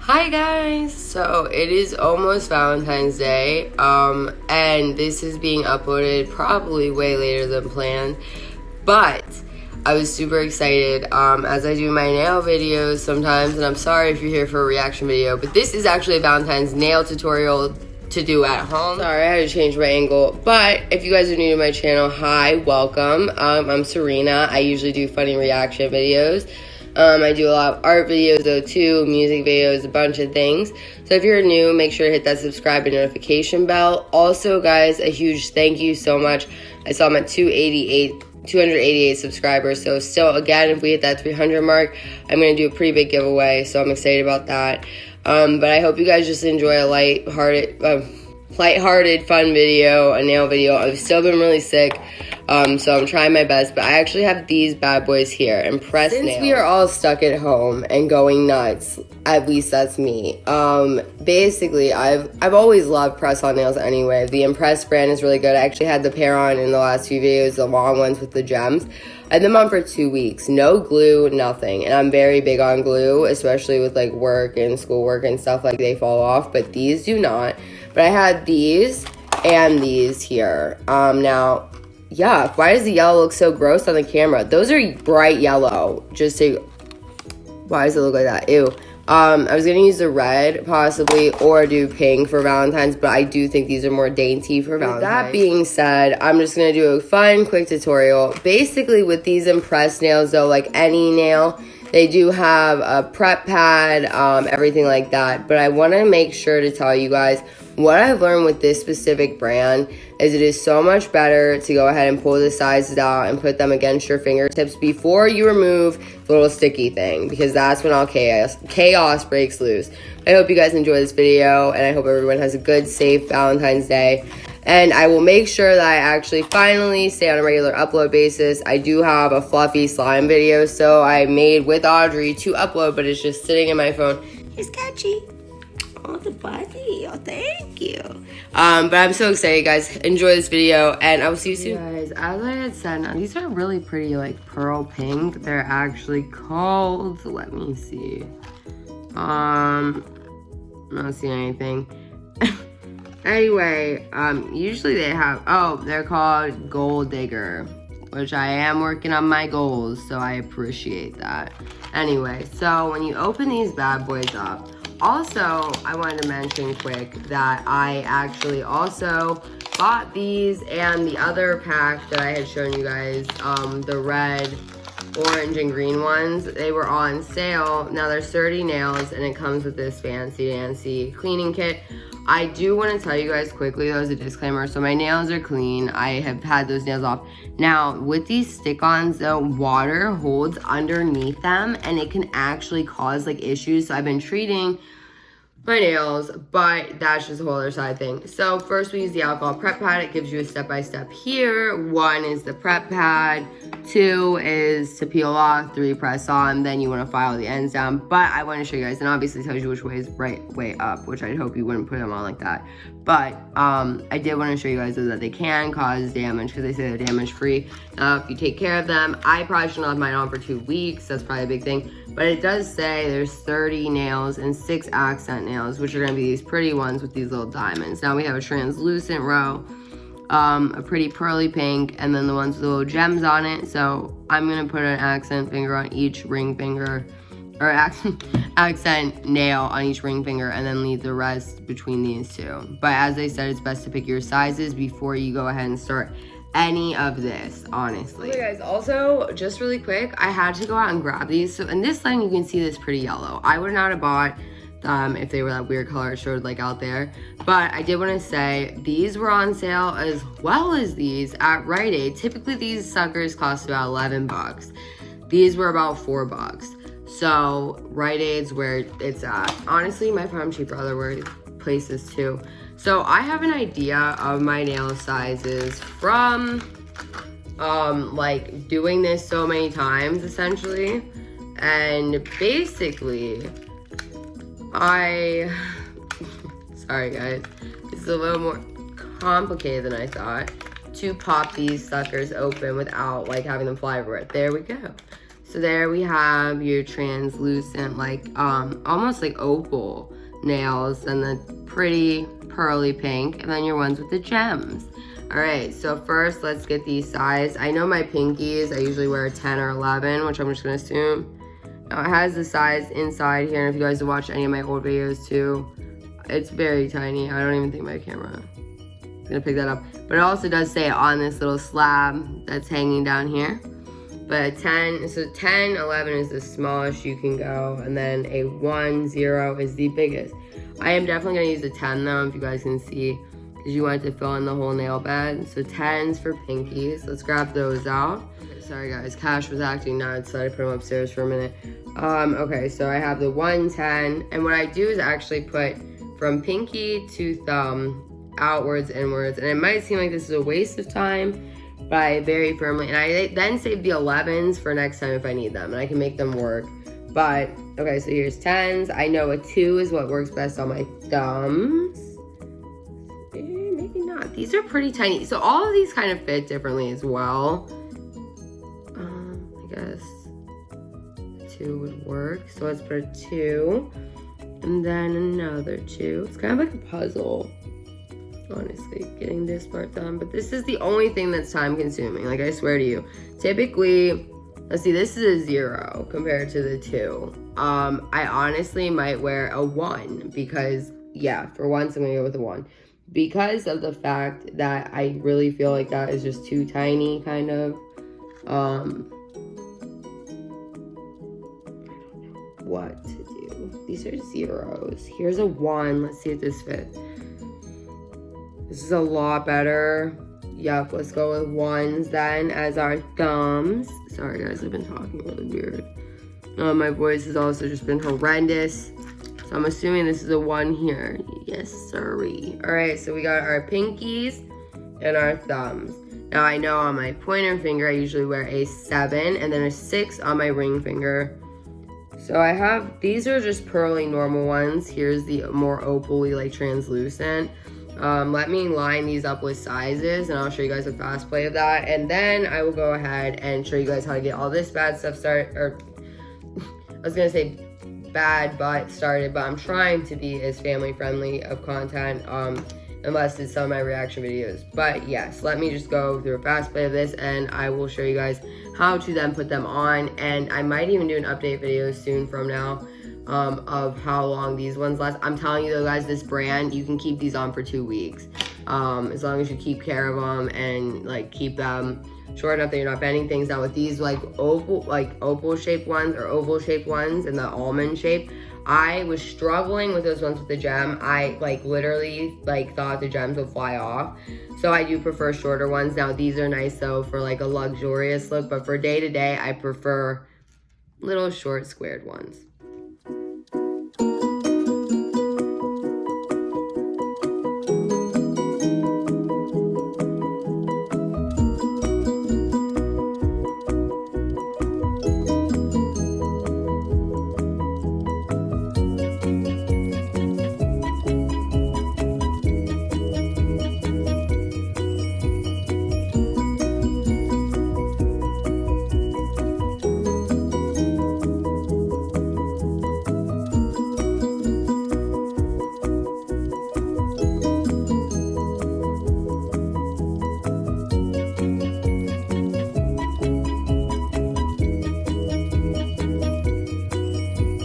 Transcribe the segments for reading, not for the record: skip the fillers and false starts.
Hi guys! So it is almost Valentine's Day, and this is being uploaded probably way later than planned, but I was super excited as I do my nail videos sometimes, and I'm sorry if you're here for a reaction video, but this is actually a Valentine's nail tutorial to do at home. Sorry, I had to change my angle, but if you guys are new to my channel, hi, welcome. I'm Serena. I usually do funny reaction videos. I do a lot of art videos though too, music videos, a bunch of things. So if you're new, make sure to hit that subscribe and notification bell. Also guys, a huge thank you so much. I saw I'm at 288 subscribers. So still, again, if we hit that 300 mark, I'm going to do a pretty big giveaway. So I'm excited about that. But I hope you guys just enjoy a light-hearted, fun video, a nail video. I've still been really sick. So I'm trying my best, but I actually have these bad boys here, Impress Nails. Since we are all stuck at home and going nuts, at least that's me. Basically, I've always loved press-on nails anyway. The Impress brand is really good. I actually had the pair on in the last few videos, the long ones with the gems. I had them on for 2 weeks, no glue, nothing. And I'm very big on glue, especially with like work and schoolwork and stuff, like they fall off, but these do not. But I had these and these here. Now, yeah, why does the yellow look so gross on the camera? Those are bright yellow. Why does it look like that? Ew. I was gonna use the red possibly or do pink for Valentine's, but I do think these are more dainty for Valentine's. With that being said, I'm just gonna do a fun, quick tutorial. Basically with these Impress nails though, like any nail, they do have a prep pad, everything like that. But I wanna make sure to tell you guys what I've learned with this specific brand is it is so much better to go ahead and pull the sizes out and put them against your fingertips before you remove the little sticky thing, because that's when all chaos breaks loose. I hope you guys enjoy this video, and I hope everyone has a good, safe Valentine's Day. And I will make sure that I actually finally stay on a regular upload basis. I do have a fluffy slime video, so I made with Audrey to upload, but it's just sitting in my phone. It's catchy. Oh, the body. Oh, thank you. But I'm so excited, guys. Enjoy this video, and I will see you soon. Guys, as I had said, now these are really pretty, like pearl pink. They're actually called, let me see. I'm not seeing anything. Anyway, usually they have, they're called Gold Digger, which I am working on my goals, so I appreciate that. Anyway, so when you open these bad boys up, also, I wanted to mention quick that I actually also bought these and the other pack that I had shown you guys, the red, orange, and green ones. They were on sale. Now there's 30 nails and it comes with this fancy cleaning kit. I do want to tell you guys quickly, though, as a disclaimer, so my nails are clean. I have had those nails off. Now, with these stick-ons, though, water holds underneath them, and it can actually cause, like, issues. So I've been treating my nails, but that's just a whole other side thing. So first we use the alcohol prep pad. It gives you a step-by-step here. 1 is the prep pad, 2 is to peel off, 3 press on, then you want to file the ends down. But I want to show you guys, and obviously tells you which way is right way up, which I'd hope you wouldn't put them on like that. But I did want to show you guys that they can cause damage, because they say they're damage free. If you take care of them, I probably shouldn't have mine on for 2 weeks. That's probably a big thing. But it does say there's 30 nails and 6 accent nails, which are going to be these pretty ones with these little diamonds. Now we have a translucent row, a pretty pearly pink, and then the ones with little gems on it. So I'm going to put an accent finger on each ring finger, or accent nail on each ring finger, and then leave the rest between these two. But as I said, it's best to pick your sizes before you go ahead and start any of this, honestly. Okay guys, also just really quick, I had to go out and grab these. So in this line you can see this pretty yellow. I would not have bought if they were that weird color it showed like out there, but I did want to say these were on sale as well as these at Rite Aid. Typically these suckers cost about 11 bucks. These were about 4 bucks. So Rite Aid's where it's at. Honestly, might find them cheaper other places too. So I have an idea of my nail sizes from like doing this so many times essentially. And basically sorry guys, this is a little more complicated than I thought to pop these suckers open without like having them fly everywhere. There we go. So there we have your translucent, like almost like opal nails, and the pretty pearly pink, and then your ones with the gems. All right, so first let's get these sized. I know my pinkies, I usually wear a 10 or 11, which I'm just gonna assume. Now it has the size inside here, and if you guys have watched any of my old videos too, it's very tiny. I don't even think my camera is gonna pick that up. But it also does say on this little slab that's hanging down here. But 10, so 10, 11 is the smallest you can go, and then a 1, 0 is the biggest. I am definitely gonna use a 10 though, if you guys can see, because you want to fill in the whole nail bed. So 10s for pinkies. Let's grab those out. Sorry guys, Cash was acting nuts, so I put him upstairs for a minute. Okay, so I have the 1, 10, and what I do is actually put from pinky to thumb, outwards, inwards, and it might seem like this is a waste of time, but I very firmly, and I then save the 11s for next time if I need them, and I can make them work. But, okay, so here's 10s. I know a 2 is what works best on my thumbs. Maybe not. These are pretty tiny. So all of these kind of fit differently as well. I guess 2 would work. So let's put a 2. And then another 2. It's kind of like a puzzle, honestly, getting this part done. But this is the only thing that's time consuming, like I swear to you. Typically, let's see, this is a 0 compared to the 2. I honestly might wear a 1 because, yeah, for once I'm gonna go with a 1. Because of the fact that I really feel like that is just too tiny, kind of. I don't know what to do. These are 0s. Here's a 1. Let's see if this fits. This is a lot better. Yep, let's go with 1s then as our thumbs. Sorry guys, I've been talking really weird. My voice has also just been horrendous. So I'm assuming this is a 1 here. Yes, sirree. All right, so we got our pinkies and our thumbs. Now I know on my pointer finger, I usually wear a 7 and then a 6 on my ring finger. So I have, these are just pearly normal ones. Here's the more opally, like translucent. Let me line these up with sizes and I'll show you guys a fast play of that. And then I will go ahead and show you guys how to get all this bad stuff started, or I was gonna say bad but started, but I'm trying to be as family friendly of content, unless it's some of my reaction videos. But yes, let me just go through a fast play of this and I will show you guys how to then put them on. And I might even do an update video soon from now of how long these ones last. I'm telling you though guys, this brand, you can keep these on for 2 weeks, as long as you keep care of them and like keep them short enough that you're not bending things. Now with these like opal shaped ones or oval shaped ones and the almond shape, I was struggling with those ones with the gem. I like literally like thought the gems would fly off. So I do prefer shorter ones. Now these are nice though for like a luxurious look, but for day to day, I prefer little short squared ones.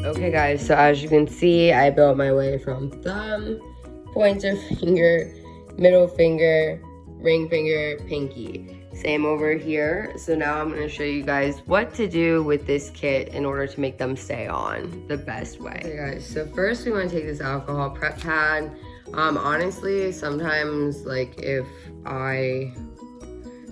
Okay guys, so as you can see, I built my way from thumb, pointer finger, middle finger, ring finger, pinky. Same over here. So now I'm gonna show you guys what to do with this kit in order to make them stay on the best way. Okay guys, so first we wanna take this alcohol prep pad. Honestly, sometimes like if I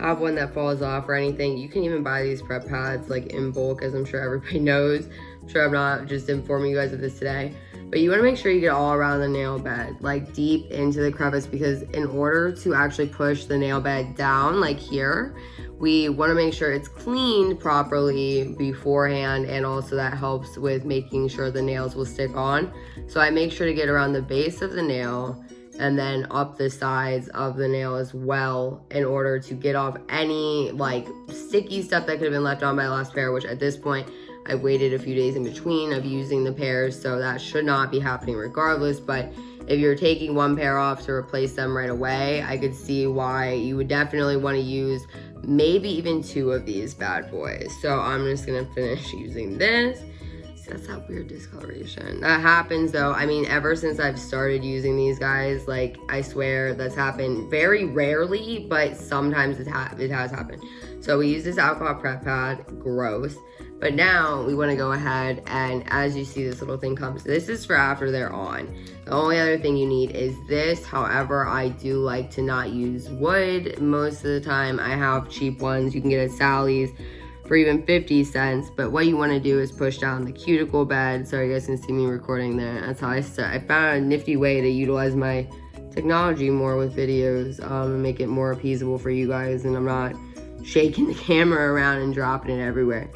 have one that falls off or anything, you can even buy these prep pads like in bulk, as I'm sure everybody knows. I'm sure I'm not just informing you guys of this today, but you want to make sure you get all around the nail bed, like deep into the crevice, because in order to actually push the nail bed down, like here, we want to make sure it's cleaned properly beforehand, and also that helps with making sure the nails will stick on. So I make sure to get around the base of the nail, and then up the sides of the nail as well, in order to get off any like sticky stuff that could have been left on by the last pair, which at this point I've waited a few days in between of using the pairs, so that should not be happening regardless. But if you're taking one pair off to replace them right away, I could see why you would definitely want to use maybe even 2 of these bad boys. So I'm just gonna finish using this. See, that's that weird discoloration. That happens though. I mean, ever since I've started using these guys, like, I swear that's happened very rarely, but sometimes it has happened. So we use this alcohol prep pad, gross. But now we want to go ahead and, as you see, this little thing comes. This is for after they're on. The only other thing you need is this. However, I do like to not use wood. Most of the time I have cheap ones you can get at Sally's for even 50 cents. But what you want to do is push down the cuticle bed. Sorry, you guys can see me recording there. That's how I start. I found a nifty way to utilize my technology more with videos and make it more appeasable for you guys. And I'm not shaking the camera around and dropping it everywhere.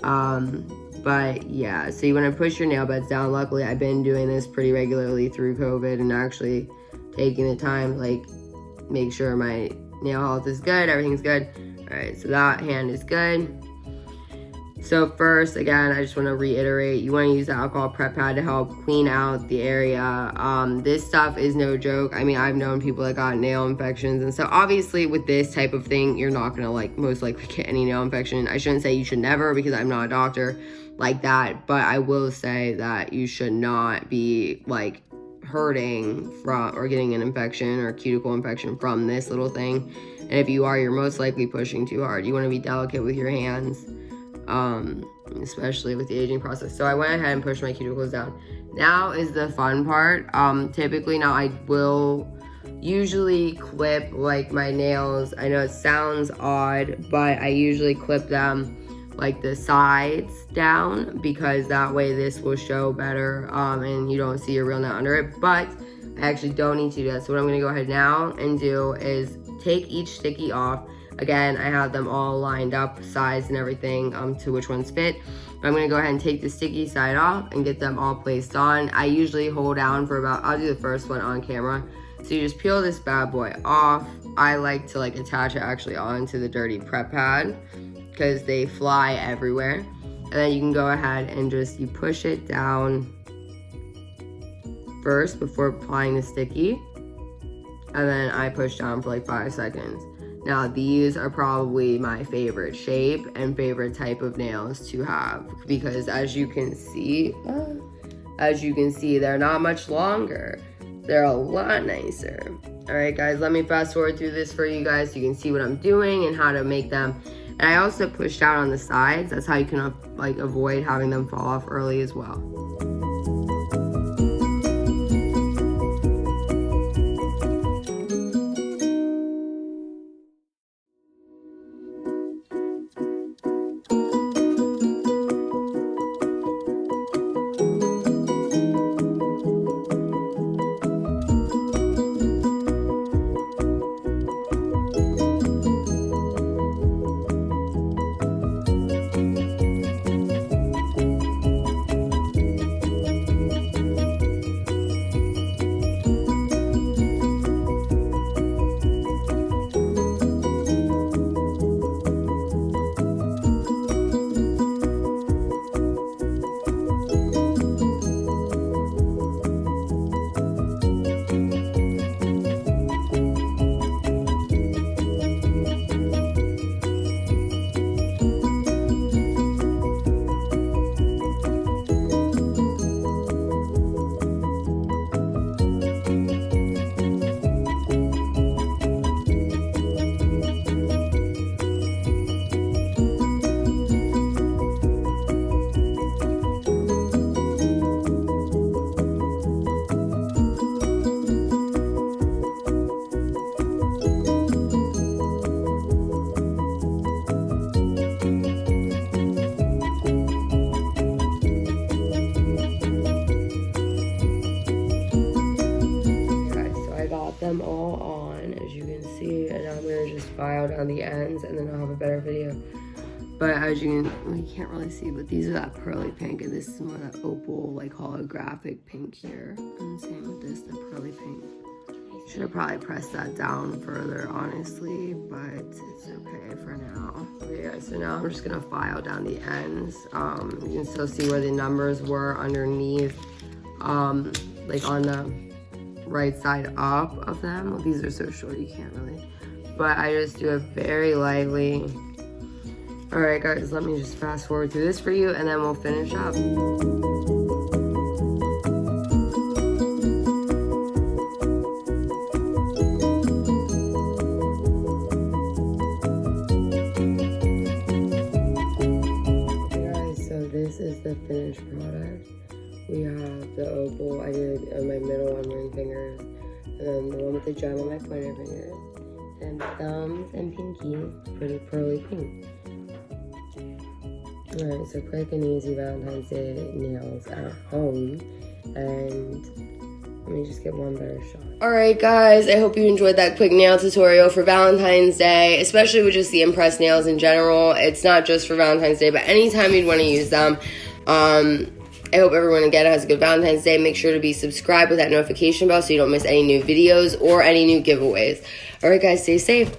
But yeah, so you want to push your nail beds down. Luckily, I've been doing this pretty regularly through COVID and actually taking the time to like make sure my nail health is good, everything's good. All right, so that hand is good. So first, again, I just want to reiterate, you want to use the alcohol prep pad to help clean out the area. This stuff is no joke. I mean, I've known people that got nail infections, and so obviously with this type of thing, you're not going to like most likely get any nail infection. I shouldn't say you should never, because I'm not a doctor like that, but I will say that you should not be like hurting from or getting an infection or cuticle infection from this little thing. And if you are, you're most likely pushing too hard. You want to be delicate with your hands, especially with the aging process. So I went ahead and pushed my cuticles down. Now is the fun part. Typically now I will usually clip like my nails. I know it sounds odd, but I usually clip them like the sides down, because that way this will show better and you don't see a real nail under it. But I actually don't need to do that. So what I'm going to go ahead now and do is take each sticky off. Again, I have them all lined up, size and everything, to which ones fit. But I'm gonna go ahead and take the sticky side off and get them all placed on. I usually hold down for about, I'll do the first one on camera. So you just peel this bad boy off. I like to like attach it actually onto the dirty prep pad because they fly everywhere. And then you can go ahead and just, you push it down first before applying the sticky. And then I push down for like 5 seconds. Now these are probably my favorite shape and favorite type of nails to have, because as you can see, they're not much longer. They're a lot nicer. All right, guys, let me fast forward through this for you guys so you can see what I'm doing and how to make them. And I also pushed out on the sides. That's how you can like avoid having them fall off early as well. Them all on, as you can see, and now I'm gonna just file down the ends and then I'll have a better video. But as you can, well, you can't really see, but these are that pearly pink, and this is more that opal, like holographic pink here. And same with this, the pearly pink. Should have probably pressed that down further, honestly, but it's okay for now. Okay, guys, so now I'm just gonna file down the ends. You can still see where the numbers were underneath, like on the right side up of them. Well, these are so short, you can't really. But I just do it very lightly. All right, guys, let me just fast forward through this for you, and then we'll finish up. This is the finished product. We have the opal I did on my middle and ring fingers, and then the one with the gem on my pointer fingers, and thumbs and pinkies, pretty pearly pink. Alright, so quick and easy Valentine's Day nails at home, and let me just get one better shot. Alright guys, I hope you enjoyed that quick nail tutorial for Valentine's Day, especially with just the impressed nails in general. It's not just for Valentine's Day, but anytime you'd want to use them. I hope everyone again has a good Valentine's Day. Make sure to be subscribed with that notification bell so you don't miss any new videos or any new giveaways. Alright guys, stay safe.